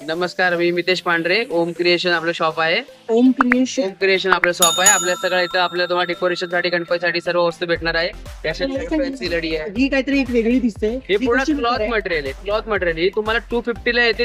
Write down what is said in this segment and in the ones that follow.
नमस्कार, मी मितेश पांढरे. ओम क्रिएशन आपलं शॉप आहे. ओम क्रिएशन आपलं शॉप आहे. आपल्या सगळं इथं आपल्याला तुम्हाला डेकोरेशन साठी, गणपतीसाठी सर्व वस्तू भेटणार आहे. फॅन्सी लढी आहे. ही काहीतरी एक वेगळी दिसते. हे पूर्ण क्लॉथ मटेरियल आहे. क्लॉथ मटेरियल ही तुम्हाला 250 ला येते.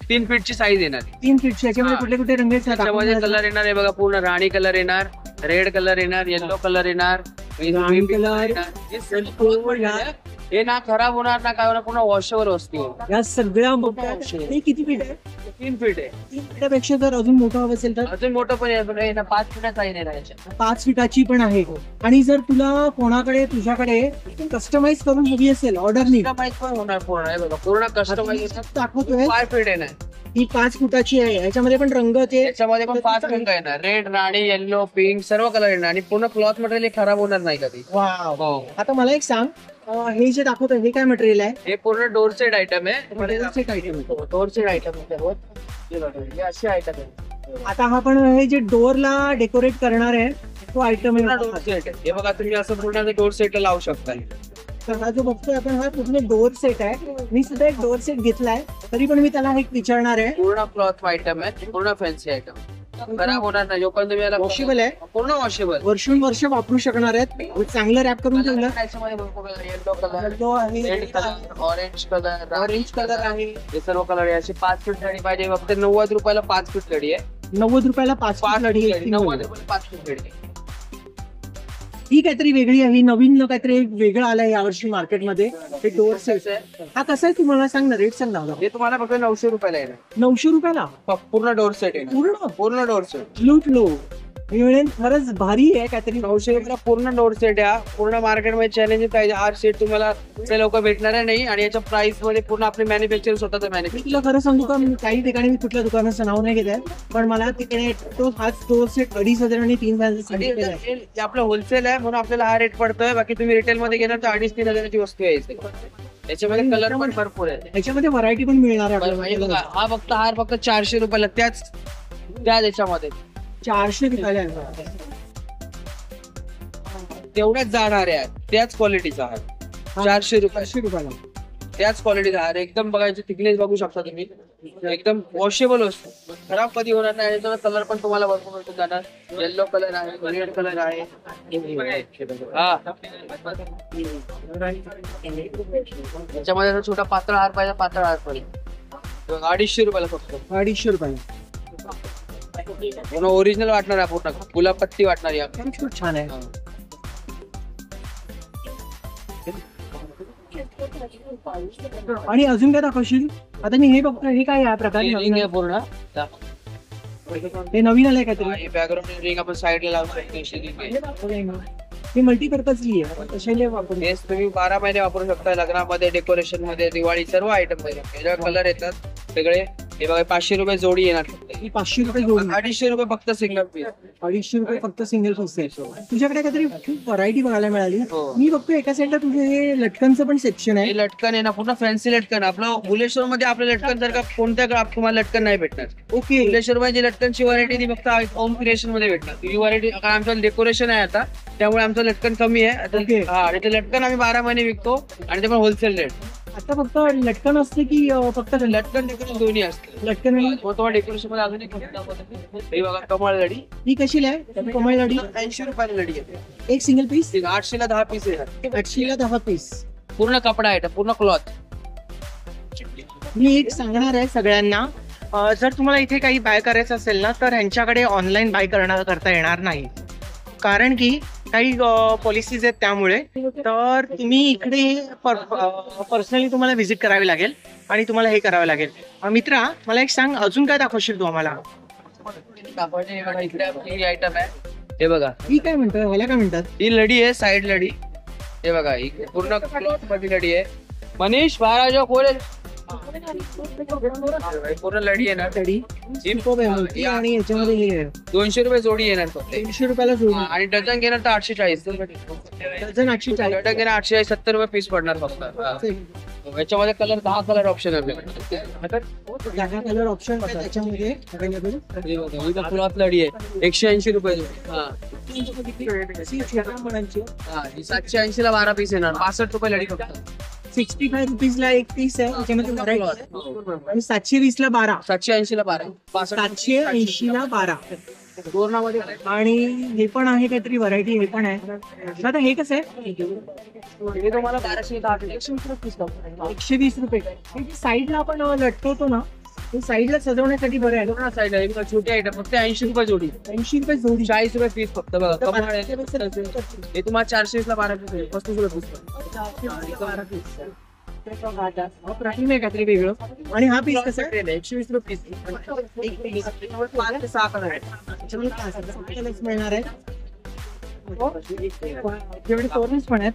3 फीटची साईज येणार. 3 फीटची. याच्यामध्ये कुठले कुठले रंग आहेत? त्याच्यामध्ये कलर येणार आहे बघा. पूर्ण राणी कलर येणार, रेड कलर येणार, येलो कलर येणार, ग्रीन कलर. हे ना खराब होणार ना काय होणार, पूर्ण वॉशेबल वस्तू. या सगळ्या हे किती फीट आहे? 3 फीट आहे. 3 फीटापेक्षा जर अजून मोठं हवं असेल तर अजून मोठं पण आहे. 5 फीटाचा आहे. 5 फीटाची पण आहे. आणि जर तुला कोणाकडे तुझ्याकडे कस्टमाइज करून हवी असेल ऑर्डरनी, कस्टमाइज पण होणार. पूर्ण आहे बघा, पूर्ण कस्टमाइज दाखवतोय. 5 फीट आहे ना. ही 5 फुटाची आहे. याच्यामध्ये पण रंग ते याच्यामध्ये पण 5 रंग येणार. रेड, राणी, येल्लो, पिंक सर्व कलर येणार. आणि पूर्ण क्लॉथ मटेरियल खराब होणार नाही कधी. वाव. आता मला एक सांग, हे जे दाखवतोय हे काय मटेरियल आहे? हे पूर्ण डोर सेट आयटम आहे. डोर सेट आयटम आहे. डोर सेट आयटम आहे. असे आयटम आहे. आता हा पण हे जे डोरला डेकोरेट करणार आहे तो आयटम आहे. डोर सेट हे बघा, तुम्ही असं पूर्ण डोर सेट लावू शकता. तर हा जो बघतोय आपण हा पूर्ण डोर सेट आहे. मी सुद्धा एक डोर सेट घेतलाय, तरी पण मी त्याला एक विचारणार आहे. पूर्ण क्लॉथ आयटम आहे. पूर्ण फॅन्सी आयटम. खराब होणार नाही. जोपर्यंत तुम्ही याला वॉशेबल आहे. पूर्ण वॉशेबल, वर्ष वापरू शकणार आहेत. चांगलं रॅप करून ठेवलं. येलो कलर, येलो आहे, रेड कलर, ऑरेंज कलर आहे. हे सर्व कलर आहे. अशी 5 फीट लढी पाहिजे फक्त 90 रुपयाला 5 फीट लढी आहे. 90 रुपयाला 5 लढी आहे. 90 रुपयाला 5 फीट लढी आहे. ही काहीतरी वेगळी आहे. ही नवीन काहीतरी वेगळं आलंय यावर्षी मार्केटमध्ये. हे डोर सेट आहे. हा कसा आहे तुम्हाला सांग ना, रेट सांग ना. हे तुम्हाला फक्त 900 रुपयाला येणार. 900 रुपयाला पूर्ण डोर सेट आहे. पूर्ण डोर सेट लूटलो. मिळेल. खरंच भारी आहे. काहीतरी 900 रुपयाला पूर्ण डोर सेट आहे. पूर्ण मार्केटमध्ये चॅलेंज पाहिजे. हा सेट तुम्हाला ते लोक भेटणार नाही. आणि याच्या प्राइस मध्ये पूर्ण आपले मॅन्युफॅक्चर स्वतःच मॅन्युफॅक्चर. तुला खरं सांगू का, काही ठिकाणी मी कुठल्या दुकानाचं नाव नाही घेत आहे, पण मला तिकडे तो हाच डोर सेट 2,500 आणि 3,000 आपलं होलसेल आहे म्हणून आपल्याला हा रेट पडतोय. बाकी तुम्ही रिटेल मध्ये घेणार तर 2,500-3 हजाराची वस्तू आहे. याच्यामध्ये कलर पण भरपूर आहे. याच्यामध्ये व्हरायटी पण मिळणार आहे आपल्याला. हा फक्त हार फक्त 400 रुपयाला. त्याच याच्यामध्ये 400 रुपयाला तेवढ्याच जाणार आहे. त्याच क्वालिटीचा हार 400 रुपयाला. त्याच क्वालिटीचा हार. एकदम बघायचे थिकनेस बघू शकता तुम्ही. एकदम वॉशेबल असतो. खराब कधी होणार नाही. कलर पण तुम्हाला भरपूर भेटून जाणार. येल्लो कलर आहे, रेड कलर आहे. हा त्याच्यामध्ये छोटा पातळ हार पाहिजे. पातळ हार पाहिजे 250 रुपयाला फक्त. 250 रुपयाला पूर्ण ओरिजिनल वाटणार आहे. पूर्ण गुलाब पत्ती वाटणार आहे. खूप छान आहे. आणि अजून काय दाखवशील? आता मी हे बघतो. हे काय या प्रकारे पूर्ण हे नवीन आलंय का तरी? बॅकग्राऊंड रिंग आपण साईडला लावू शकतो. हे मल्टीपर्पजली आहे. कशाला वापरू? हेच तुम्ही 12 महिने वापरू शकता. लग्नामध्ये, डेकोरेशन मध्ये, दिवाळी सर्व आयटम मध्ये कलर येतात वेगळे. हे बघा 500 रुपये जोडी येणार. ही 500 रुपये जोडी. 250 रुपये फक्त सिंगल पीस. 250 रुपये फक्त सिंगल पीस आहे. तुझ्याकडे काहीतरी खूप व्हरायटी बघायला मिळाली. हो. मी बघतो एका साईडला तुझे हे लटकनचं पण सेक्शन आहे. हे लटकन आहे ना, पूर्ण फॅन्सी लटकन. आपलं भुलेश्वर मध्ये आपलं लटकन जर का कोणत्या तुम्हाला लटकन नाही भेटणार. ओके. भुलेश्वर मध्ये लटकनची व्हरायटी ती फक्त ओम क्रिएशन मध्ये भेटणार. ही व्हरायटी आमचं डेकोरेशन आहे आता, त्यामुळे आमचं लटकन कमी आहे. हा, आणि ते लटकन आम्ही 12 महिने विकतो आणि ते पण होलसेल रेट. आता फक्त लटकन असते की फक्त लटकन डेकोरेशन दोन्ही असते. लटकन तुम्हाला डेकोरेशन मध्ये अजून एक बघा कमळ लढी. ही कशी आहे? कमळ लढी 80 रुपयाला लढी आहे. एक सिंगल पीस 800 ला 10 पीस आहे. 800 ला 10 पीस. पूर्ण कपडा आहे, पूर्ण क्लॉथ. मी एक सांगणार आहे सगळ्यांना, जर तुम्हाला इथे काही बाय करायचं असेल ना, तर ह्यांच्याकडे ऑनलाईन बाय करता येणार नाही. कारण की काही पॉलिसीज आहेत. त्यामुळे तर तुम्ही इकडे पर्सनली तुम्हाला व्हिजिट करावी लागेल आणि तुम्हाला हे करावं लागेल. मित्रा, मला एक सांग, अजून काय दाखवशील तू आम्हाला? इकडे आयटम आहे. हे बघा, ही काय म्हणतात? ह्याला काय म्हणतात? ही लढी आहे, साईड लढी. हे बघा, ही पूर्ण क्लॉथ मध्ये लढी आहे. मनीष बारा जो खोलेल पूर्ण लढी येणार. लढी आणि याच्यामध्ये हे 200 रुपये जोडी येणार. 300 रुपयाला जोडी. आणि डझन घेणार तर 840. डझन 840. डझन घेणार 840. 70 रुपये पीस पडणार फक्त. याच्यामध्ये कलर 10 कलर ऑप्शन आहे. 10 कलर ऑप्शन त्याच्यामध्ये अवेलेबल. क्लॉथ लढी आहे 180 रुपये. हा, 780 ला 12 पीस येणार. 65 रुपये लढी फक्त. 65 रुपीजला एक पीस आहे, त्याच्यामध्ये variety आहे. आणि 720 ला 12, 780 ला 12, 780 ला 12. तोरणामध्ये आणि हे पण आहे काहीतरी व्हरायटी, हे पण आहे. आता हे कसं आहे? हे तुम्हाला 1210 पीस 120 रुपये. साईडला आपण लटकवतो ना, ते साईडला सजवण्यासाठी बरं आहे. साईड आहे छोटी आयटम फक्त 80 रुपये जोडी, 80 रुपये जोडी. 40 रुपये पीस फक्त बघा. कमाल आहे. हे तुम्हाला 420 ला 12 पीस, 35 रुपये पीस. प्राईम आहे काहीतरी वेगळं. आणि हा पीस कसा आहे? 120 रुपये पीस. एक पीस 5 ते 6 कलर आहे. मिळणार आहे. जेवढे तोरणच पण आहेत.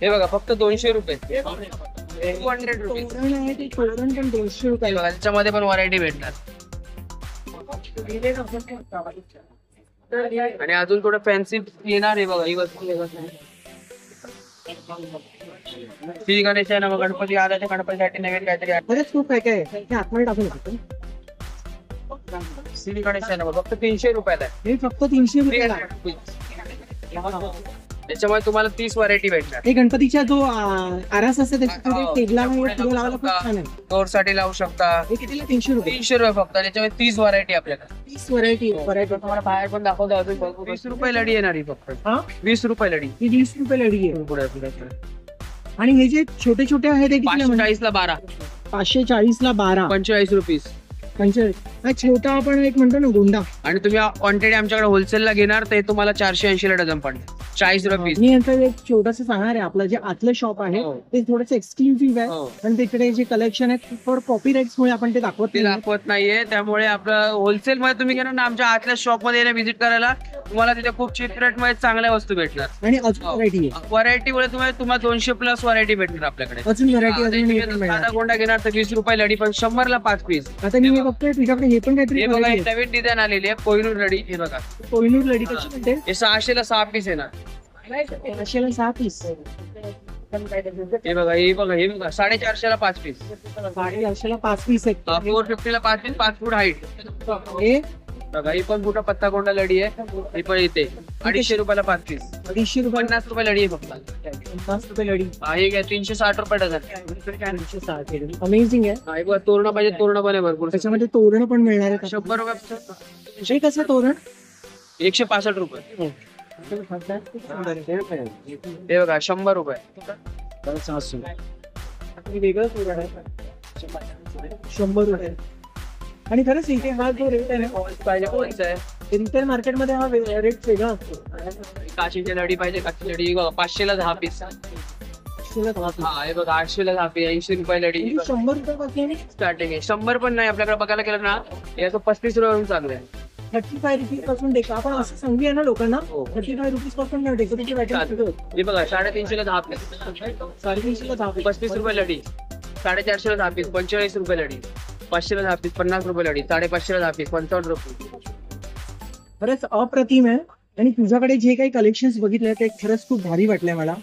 हे बघा फक्त 200 रुपये, 200 रुपये. तोरण आहे ते तोरण पण 200 रुपये. बघा त्याच्यामध्ये पण व्हरायटी भेटणार. आणि अजून थोडं फॅन्सी येणार आहे बघा. ही वस्तू श्री गणेश आहे ना, गणपती आल्याच्या गणपतीसाठी नवीन काहीतरी आहे. बरेच खूप काय काय आहे. हे आतमध्ये टाकू शकतो. श्री गणेश आहे ना, फक्त 300 रुपयाला आहे. हे फक्त 300 रुपयाला. त्याच्यामुळे तुम्हाला 30 व्हरायटी भेटणार. हे गणपतीचा जो आरास असते त्याच्यामध्ये टेबला फुलं लावायला खूप छान आहे. डोर साठी लावू शकता. हे कितीला? 300 रुपये. 300 रुपये फक्त. त्याच्यामध्ये 30 व्हरायटी आपल्याकडे. 30 व्हरायटी. तुम्हाला बाहेर पण दाखवतो अजून. 20 रुपये लढी येणार ही फक्त. हा, 20 रुपये लढी. ही 20 रुपये लढी आहे. पुढे पुढे आणि हे जे छोटे छोटे आहेत ते कितीला? 540 ला 12, 540 ला 12, 45 रुपीस. 45. हा छोटा आपण एक म्हणतो ना गोंडा. आणि तुम्ही क्वांटिटी आमच्याकडे होलसेल ला घेणार तर तुम्हाला 480 ला डझन पडणार. 40 रुपये पीस. मी यांचं एक छोटस सांगणार आहे. आपलं जे आतलं शॉप आहे ते थोडंसं एक्सक्लुझिव्ह आहे. आणि तिकडे जे कलेक्शन आहे फॉर कॉपीराइट्स मुळे आपण ते दाखवत ते दाखवत नाहीये. त्यामुळे आपलं होलसेल मध्ये तुम्ही घेणार ना, आमच्या आतल्या शॉप मध्ये व्हिजिट करायला तुम्हाला तिथे खूप चीप रेट मध्ये चांगल्या वस्तू भेटणार. आणि अजून व्हरायटी आहे. व्हरायटी मुळे तुम्हाला 200 प्लस व्हरायटी भेटणार आपल्याकडे. अजून व्हरायटी साधा गोंडा घेणार तर 20 रुपये लढी, पण 100 ला 5 पीस. आता मी हे बघतोय तुझ्याकडे हे पण काहीतरी हे बघा, हे नवीन डिझाइन आलेली आहे कोहिनूर लढी. हे बघा कोहिनूर लढी कशी म्हणते? हे 600 ला 6 पीस येणार. 500 ला 6 पीस. हे बघा, हे बघा, हे बघा 450 ला 5 पीस. 450 ला 5 पीस आहेत. 450 ला 5 पीस, 5 फूट हाईट. हे बघा ही पण मोठा पत्ता गोंडा लढी आहे. ही पण येते 250 रुपयाला 5 पीस. 250 रुपये. 50 रुपये लढी आहे फक्त. 50 रुपये लढी. हा, हे घ्या 360 रुपये डझन. 360. अमेझिंग आहे. हा, हे बघा तोरणं पाहिजे तोरणं पण आहे भरपूर. त्याच्यामध्ये तोरण पण मिळणार आहे. 100 रुपये. हे कसं तोरण? 165 रुपये. हे बघा 100 रुपये. वेगळं तोरण आहे. 100 रुपये. आणि खरंच इथे हा जो रेट आहे ना, पाहिजे कोणचं आहे. रिटेल मार्केटमध्ये हा रेट वेगळा असतो. काचीची लढी पाहिजे, काचीची लढी 500 ला 10 पीस. हा, हे बघा 800 ला 10 पीस, 80 रुपये लढी. 100 रुपयापासून स्टार्टिंग आहे. 100 पण नाही आपल्याकडे बघायला गेलं ना, याचं 35 रुपयावरून चालू आहे. 35 रुपीज पासून आपण असं सांगूया ना लोकांना, 35 रुपीज पासून डेकोरेटिव्ह आयटम. हे बघा 350 ला 10 पीस, 350 ला 10 पीस. 35 रुपये लढी, 450 ला 10 पीस, 45 रुपये लढी, 500 ला 10 पीस, 50 रुपये लढी, 550 ला 10 पीस, 55 रुपये. खरंच अप्रतिम आहे. आणि तुझ्याकडे जे काही कलेक्शन बघितले ते खरंच खूप भारी वाटलंय मला.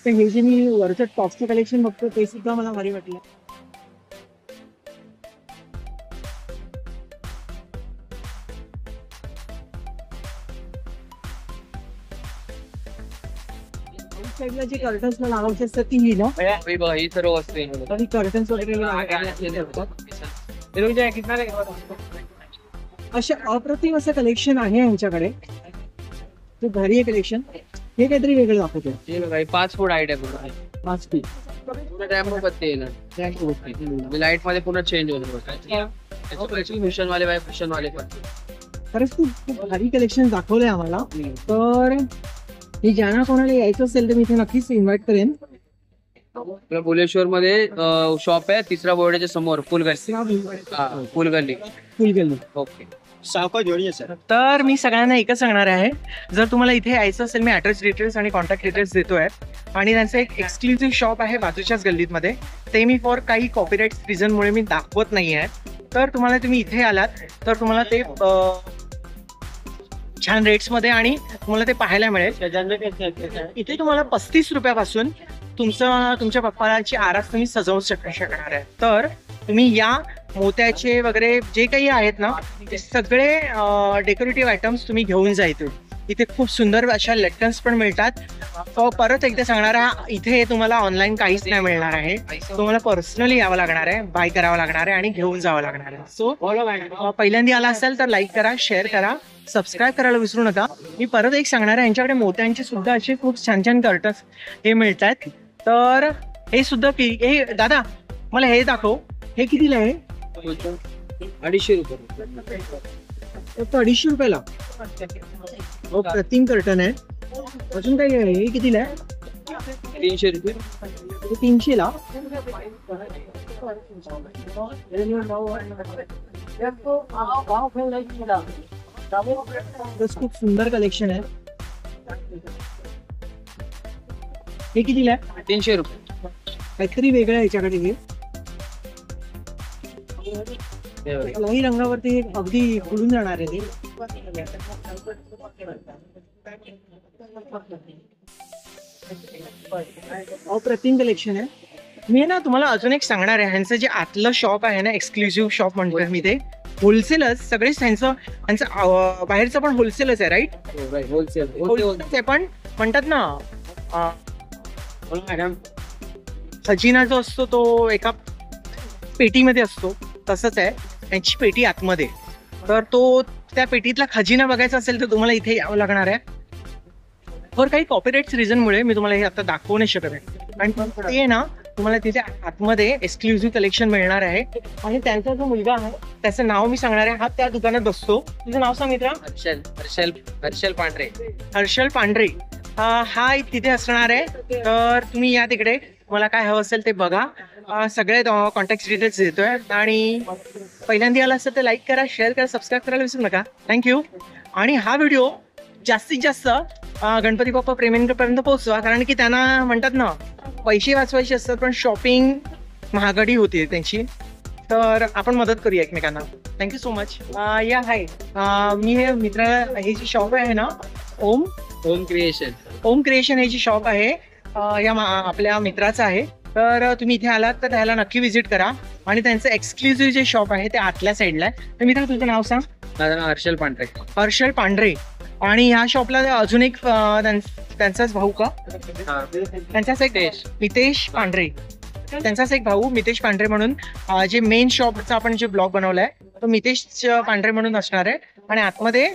हे जे मी वरचं टॉपचं कलेक्शन बघतो ते सुद्धा मला भारी वाटलं. साईडला जे कर्टन्स लावायचे असतात ती ही ना, हे बघा ही सर्व वस्तू आहे. आणि कर्टन्स वगैरे असे अप्रतिम असं कलेक्शन आहे यांच्याकडे. खूप भारी आहे कलेक्शन. हे काहीतरी वेगळं दाखवतो. हे बघा 5 फूट हाईट आहे पूर्ण. 5 फीट रॅम्बो पत्ते येणार. लाईट मध्ये पूर्ण चेंज होणार. फॅशन वाले बाय फॅशन वाले पण. खरंच खूप भारी कलेक्शन दाखवलंय आम्हाला. तर हे ज्यांना कोणाला यायचं असेल तर मी इथे नक्कीच इन्व्हाइट करेन. आपल्या भुलेश्वर मध्ये शॉप आहे, 3रा बोर्डाच्या समोर, फुलगल्ली. फुलगल्ली. ओके. तर मी सगळ्यांना एकच सांगणार आहे, जर तुम्हाला इथे यायचं असेल, मी ऍड्रेस डिटेल्स आणि कॉन्टॅक्ट डिटेल्स देतोय. आणि त्यांचं एक एक्सक्लुझिव्ह शॉप आहे बाजूच्याच गल्लीमध्ये. ते मी फॉर काही कॉपीराइट रिझनमुळे मी दाखवत नाही आहे. तर तुम्ही इथे आलात तर तुम्हाला ते छान रेट्समध्ये आणि तुम्हाला ते पाहायला मिळेल. इथे तुम्हाला 35 रुपयापासून तुमच्या पप्पाची आरास तुम्ही सजवू शकणार आहे. तर तुम्ही या मोत्याचे वगैरे जे काही आहेत ना, ते सगळे डेकोरेटिव्ह आयटम्स तुम्ही घेऊन जा इथे. इथे खूप सुंदर अशा लेटन्स पण मिळतात. परत एकदा सांगणार आहे, इथे तुम्हाला ऑनलाईन काहीच नाही मिळणार आहे. तुम्हाला पर्सनली यावं लागणार आहे, बाय करावं लागणार आहे आणि घेऊन जावं लागणार आहे. सो पहिल्यांदा आला असेल तर लाईक करा, शेअर करा, सबस्क्राईब करायला विसरू नका. मी परत एक सांगणार आहे, यांच्याकडे मोत्यांचे सुद्धा असे खूप छान छान कर्टन्स हे मिळतात. तर हे सुद्धा हे दादा मला हे दाखव, हे कितीला आहे? 250 रुपये. फक्त 250 रुपयाला प्रतिम कर्टन आहे. अजून काही आहे? हे कितीला आहे? 300 रुपये. हे 300 ला. खूप सुंदर कलेक्शन आहे. हे कितीला आहे? 300 रुपये. काहीतरी वेगळं आहे याच्याकडे. हे कुठल्याही रंगावरती अगदी खुलून जाणार आहे ते. अप्रतिम कलेक्शन आहे. मी ना तुम्हाला अजून एक सांगणार आहे, ह्यांचं जे आतलं शॉप आहे ना, एक्सक्लुझिव्ह शॉप म्हणतोय मी ते. होलसेलच सगळेच ह्यांचं बाहेरचं पण होलसेलच आहे, राईट? होलसेल. होलसेलच आहे, पण म्हणतात ना मॅडम, खजिना जो असतो तो एका पेटीमध्ये असतो, तसंच आहे त्यांची पेटी आतमध्ये. तर त्या पेटीतला खजिना बघायचा असेल तर तुम्हाला इथे यावं लागणार आहे. तर काही कॉपीराइट्स रिझनमुळे मी तुम्हाला हे आता दाखवू नाही शकत आहे. आणि ते ना तुम्हाला तिथे आतमध्ये एक्सक्लुझिव्ह कलेक्शन मिळणार आहे. आणि त्यांचा जो मुलगा आहे त्याचं नाव मी सांगणार आहे. हा त्या दुकानात बसतो. तुझं नाव सांग मित्रा. हर्षल पांढरे. हर्षल पांढरे हा तिथे असणार आहे. तर तुम्ही या तिकडे, मला काय हवं असेल ते बघा. सगळे कॉन्टॅक्ट डिटेल्स देतोय. आणि पहिल्यांदा आला असेल तर लाईक करा, शेअर करा, सबस्क्राईब करायला विसरू नका. थँक्यू. आणि हा व्हिडिओ जास्तीत जास्त गणपती बाप्पा प्रेमींपर्यंत पोहोचवा, कारण की त्यांना म्हणतात ना पैसे वाचवायचे असतात पण शॉपिंग महागडी होते त्यांची. तर आपण मदत करूया एकमेकांना. Thank you so much. या हाय, मी हे मित्र, हे जी शॉप आहे ना, ओम क्रिएशन हे जी शॉप आहे या आपल्या मित्राचं आहे. तर तुम्ही इथे आलात तर त्याला नक्की व्हिजिट करा. आणि त्यांचं एक्सक्लुझिव्ह जे शॉप आहे ते आतल्या साईडला आहे. तर मित्र तुझं नाव सांग. माझं नाव हर्षल पांढरे. हर्षल पांढरे. आणि ह्या शॉपला अजून एक त्यांचाच भाऊ का? त्यांचाच एक मितेश पांढरे. त्यांचाच एक भाऊ मितेश पांढरे म्हणून, जे मेन शॉपचा आपण जे ब्लॉग बनवलाय तो मितेश पांढरे म्हणून असणार आहे. आणि आतमध्ये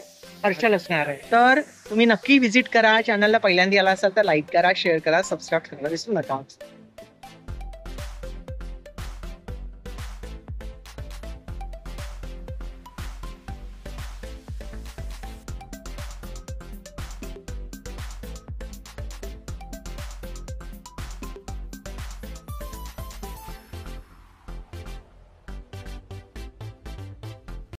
हर्षल असणार आहे. तर तुम्ही नक्की व्हिजिट करा. चॅनलला पहिल्यांदा आला असाल तर लाईक करा, शेअर करा, सबस्क्राईब करायला विसरू नका.